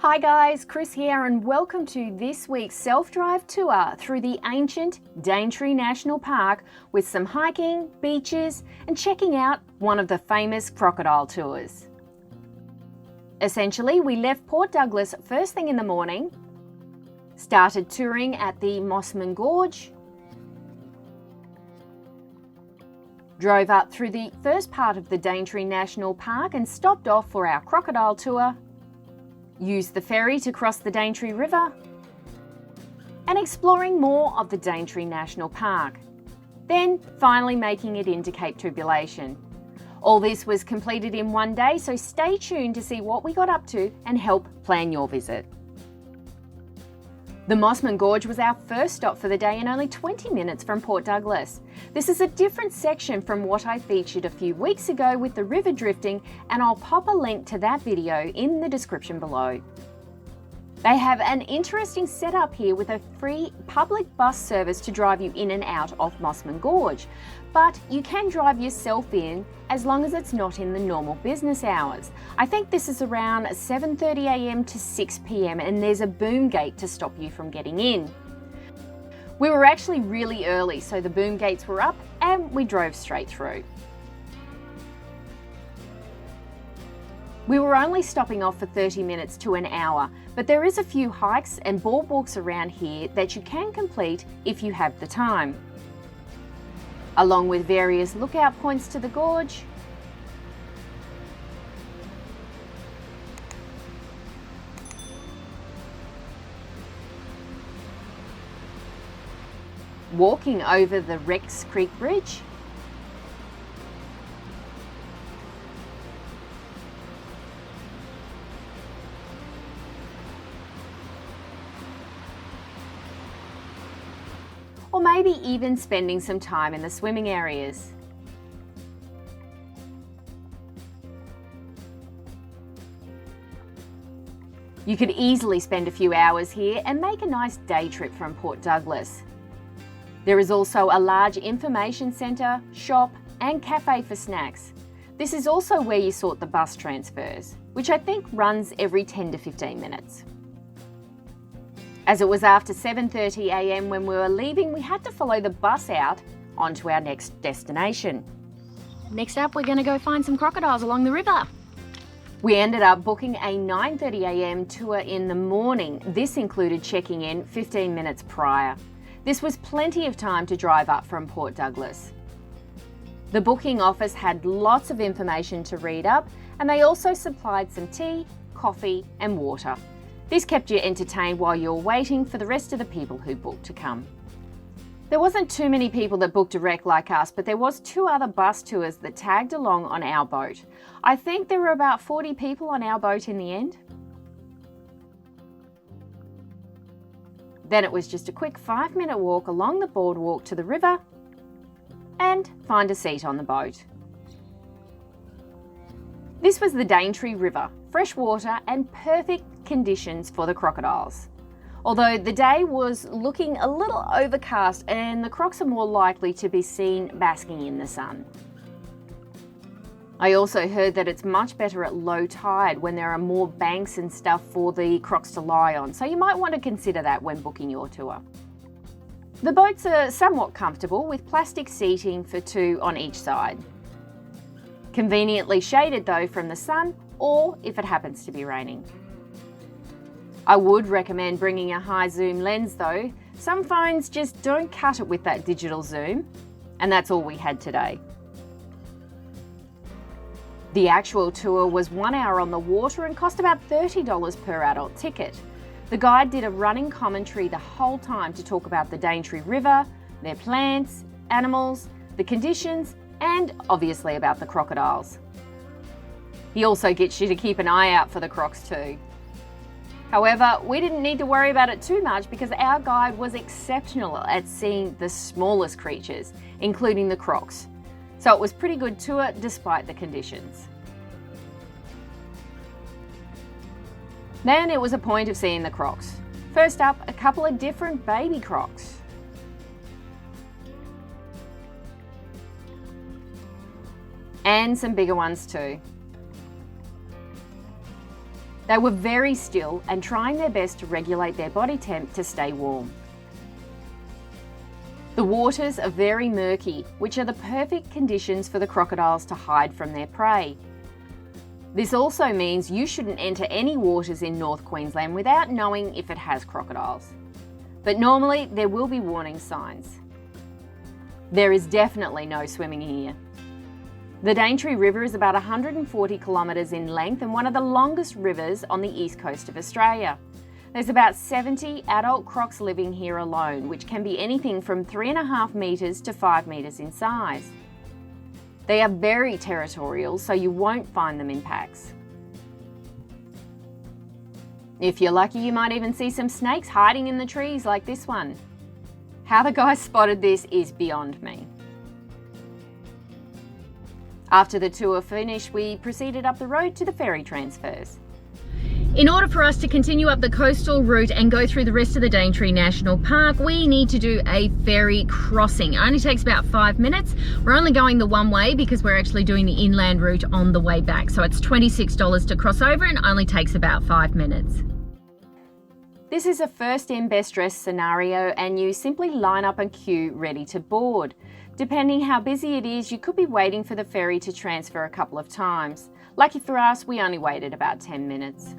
Hi guys, Chris here and welcome to this week's self-drive tour through the ancient Daintree National Park with some hiking, beaches and checking out one of the famous crocodile tours. Essentially, we left Port Douglas first thing in the morning, started touring at the Mossman Gorge, drove up through the first part of the Daintree National Park and stopped off for our crocodile tour, used the ferry to cross the Daintree River, and exploring more of the Daintree National Park, then finally making it into Cape Tribulation. All this was completed in one day, so stay tuned to see what we got up to and help plan your visit. The Mossman Gorge was our first stop for the day and only 20 minutes from Port Douglas. This is a different section from what I featured a few weeks ago with the river drifting, and I'll pop a link to that video in the description below. They have an interesting setup here with a free public bus service to drive you in and out of Mossman Gorge, but you can drive yourself in as long as it's not in the normal business hours. I think this is around 7:30 a.m. to 6 p.m. and there's a boom gate to stop you from getting in. We were actually really early, so the boom gates were up and we drove straight through. We were only stopping off for 30 minutes to an hour, but there is a few hikes and boardwalks around here that you can complete if you have the time, along with various lookout points to the gorge, walking over the Rex Creek Bridge, or maybe even spending some time in the swimming areas. You could easily spend a few hours here and make a nice day trip from Port Douglas. There is also a large information centre, shop and cafe for snacks. This is also where you sort the bus transfers, which I think runs every 10 to 15 minutes. As it was after 7:30 a.m. when we were leaving, we had to follow the bus out onto our next destination. Next up, we're going to go find some crocodiles along the river. We ended up booking a 9:30 a.m. tour in the morning. This included checking in 15 minutes prior. This was plenty of time to drive up from Port Douglas. The booking office had lots of information to read up, and they also supplied some tea, coffee and water. This kept you entertained while you're waiting for the rest of the people who booked to come. There wasn't too many people that booked direct like us, but there was 2 other bus tours that tagged along on our boat. I think there were about 40 people on our boat in the end. Then it was just a quick 5-minute walk along the boardwalk to the river and find a seat on the boat. This was the Daintree River, fresh water and perfect conditions for the crocodiles. Although the day was looking a little overcast and the crocs are more likely to be seen basking in the sun. I also heard that it's much better at low tide when there are more banks and stuff for the crocs to lie on, so you might want to consider that when booking your tour. The boats are somewhat comfortable with plastic seating for 2 on each side. Conveniently shaded though from the sun or if it happens to be raining. I would recommend bringing a high zoom lens though. Some phones just don't cut it with that digital zoom, and that's all we had today. The actual tour was 1 hour on the water and cost about $30 per adult ticket. The guide did a running commentary the whole time to talk about the Daintree River, their plants, animals, the conditions, and obviously about the crocodiles. He also gets you to keep an eye out for the crocs too. However, we didn't need to worry about it too much because our guide was exceptional at seeing the smallest creatures, including the crocs. So it was a pretty good tour despite the conditions. Then it was a point of seeing the crocs. First up, a couple of different baby crocs. And some bigger ones too. They were very still and trying their best to regulate their body temp to stay warm. The waters are very murky, which are the perfect conditions for the crocodiles to hide from their prey. This also means you shouldn't enter any waters in North Queensland without knowing if it has crocodiles. But normally there will be warning signs. There is definitely no swimming here. The Daintree River is about 140 kilometres in length and one of the longest rivers on the east coast of Australia. There's about 70 adult crocs living here alone, which can be anything from 3.5 metres to 5 metres in size. They are very territorial, so you won't find them in packs. If you're lucky, you might even see some snakes hiding in the trees like this one. How the guys spotted this is beyond me. After the tour finished, we proceeded up the road to the ferry transfers. In order for us to continue up the coastal route and go through the rest of the Daintree National Park, we need to do a ferry crossing. It only takes about 5 minutes. We're only going the one way because we're actually doing the inland route on the way back. So it's $26 to cross over and only takes about 5 minutes. This is a first in, best dressed scenario and you simply line up and queue ready to board. Depending how busy it is, you could be waiting for the ferry to transfer a couple of times. Lucky for us, we only waited about 10 minutes.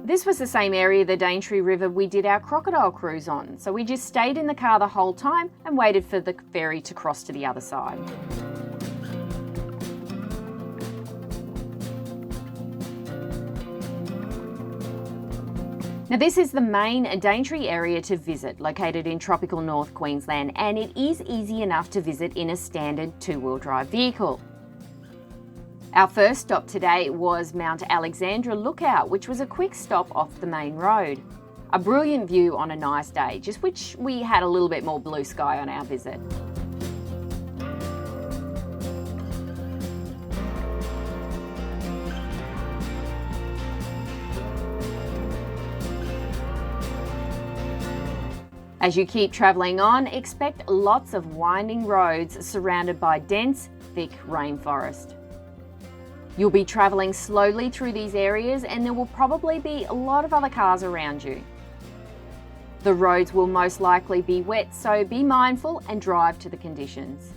This was the same area of the Daintree River we did our crocodile cruise on, so we just stayed in the car the whole time and waited for the ferry to cross to the other side. Now this is the main Daintree area to visit, located in tropical North Queensland, and it is easy enough to visit in a standard two-wheel drive vehicle. Our first stop today was Mount Alexandra Lookout, which was a quick stop off the main road. A brilliant view on a nice day, just wish we had a little bit more blue sky on our visit. As you keep travelling on, expect lots of winding roads surrounded by dense, thick rainforest. You'll be travelling slowly through these areas and there will probably be a lot of other cars around you. The roads will most likely be wet, so be mindful and drive to the conditions.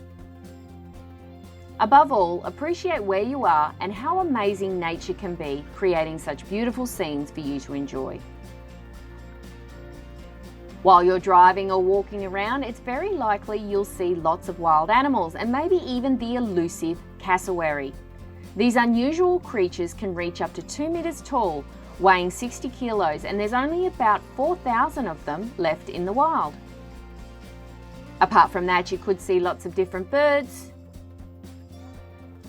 Above all, appreciate where you are and how amazing nature can be, creating such beautiful scenes for you to enjoy. While you're driving or walking around, it's very likely you'll see lots of wild animals and maybe even the elusive cassowary. These unusual creatures can reach up to 2 meters tall, weighing 60 kilos, and there's only about 4,000 of them left in the wild. Apart from that, you could see lots of different birds,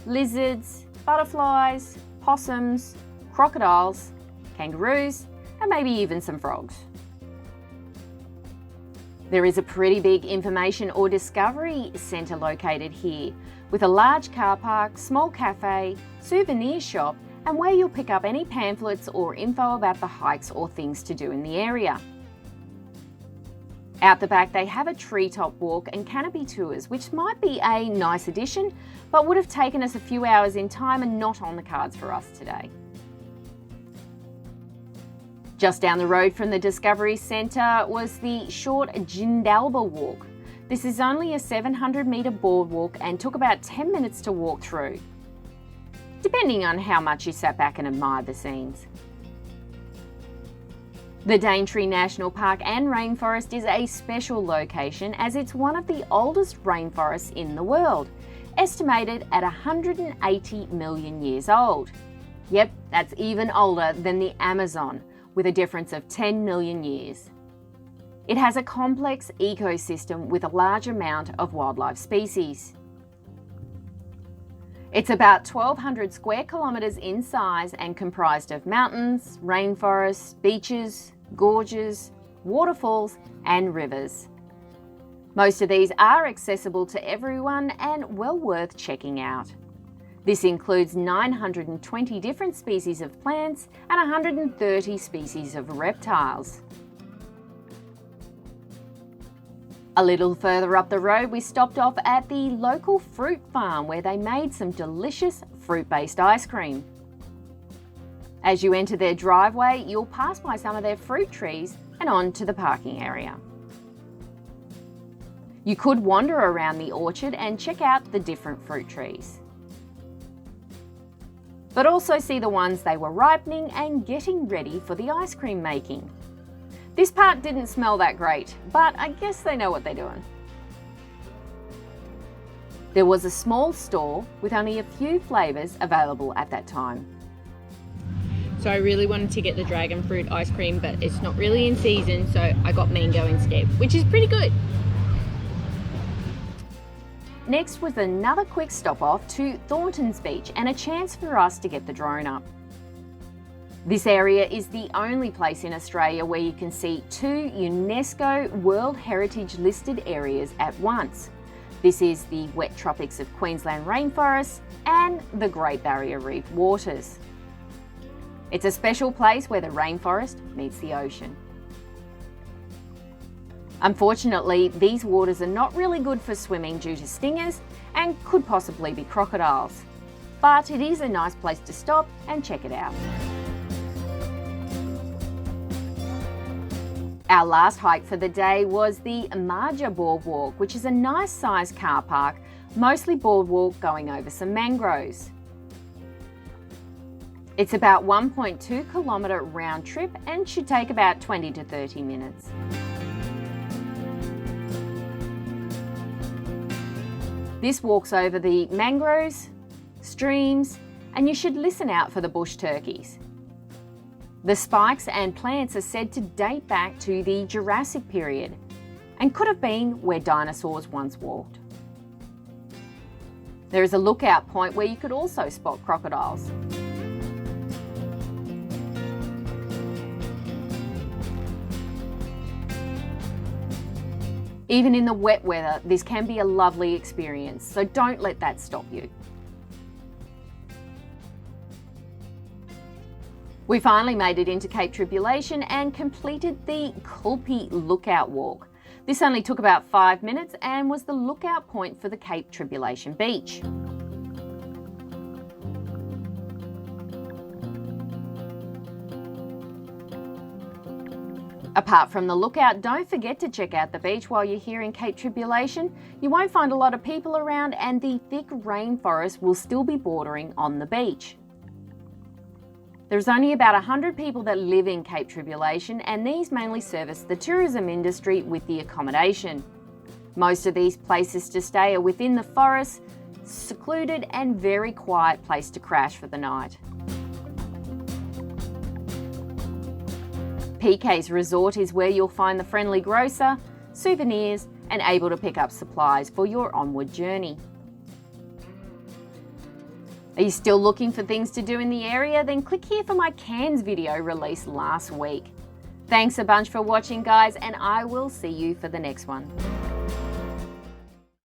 lizards, butterflies, possums, crocodiles, kangaroos, and maybe even some frogs. There is a pretty big information or discovery centre located here, with a large car park, small cafe, souvenir shop, and where you'll pick up any pamphlets or info about the hikes or things to do in the area. Out the back they have a treetop walk and canopy tours, which might be a nice addition, but would have taken us a few hours in time and not on the cards for us today. Just down the road from the Discovery Centre was the short Jindalba walk. This is only a 700-metre boardwalk and took about 10 minutes to walk through, depending on how much you sat back and admired the scenes. The Daintree National Park and Rainforest is a special location as it's one of the oldest rainforests in the world, estimated at 180 million years old. Yep, that's even older than the Amazon, with a difference of 10 million years. It has a complex ecosystem with a large amount of wildlife species. It's about 1,200 square kilometres in size and comprised of mountains, rainforests, beaches, gorges, waterfalls and rivers. Most of these are accessible to everyone and well worth checking out. This includes 920 different species of plants and 130 species of reptiles. A little further up the road, we stopped off at the local fruit farm where they made some delicious fruit-based ice cream. As you enter their driveway, you'll pass by some of their fruit trees and on to the parking area. You could wander around the orchard and check out the different fruit trees, but also see the ones they were ripening and getting ready for the ice cream making. This part didn't smell that great, but I guess they know what they're doing. There was a small store with only a few flavours available at that time. So I really wanted to get the dragon fruit ice cream, but it's not really in season, so I got mango instead, which is pretty good. Next was another quick stop off to Thornton's Beach and a chance for us to get the drone up. This area is the only place in Australia where you can see 2 UNESCO World Heritage listed areas at once. This is the Wet Tropics of Queensland rainforests and the Great Barrier Reef waters. It's a special place where the rainforest meets the ocean. Unfortunately, these waters are not really good for swimming due to stingers and could possibly be crocodiles. But it is a nice place to stop and check it out. Our last hike for the day was the Marja Boardwalk, which is a nice sized car park, mostly boardwalk going over some mangroves. It's about 1.2 kilometre round trip and should take about 20 to 30 minutes. This walks over the mangroves, streams, and you should listen out for the bush turkeys. The spikes and plants are said to date back to the Jurassic period and could have been where dinosaurs once walked. There is a lookout point where you could also spot crocodiles. Even in the wet weather, this can be a lovely experience, so don't let that stop you. We finally made it into Cape Tribulation and completed the Kulpi Lookout Walk. This only took about 5 minutes and was the lookout point for the Cape Tribulation beach. Apart from the lookout, don't forget to check out the beach while you're here in Cape Tribulation. You won't find a lot of people around and the thick rainforest will still be bordering on the beach. There's only about 100 people that live in Cape Tribulation, and these mainly service the tourism industry with the accommodation. Most of these places to stay are within the forest, secluded and very quiet place to crash for the night. PK's Resort is where you'll find the friendly grocer, souvenirs and able to pick up supplies for your onward journey. Are you still looking for things to do in the area? Then click here for my Cairns video released last week. Thanks a bunch for watching, guys, and I will see you for the next one.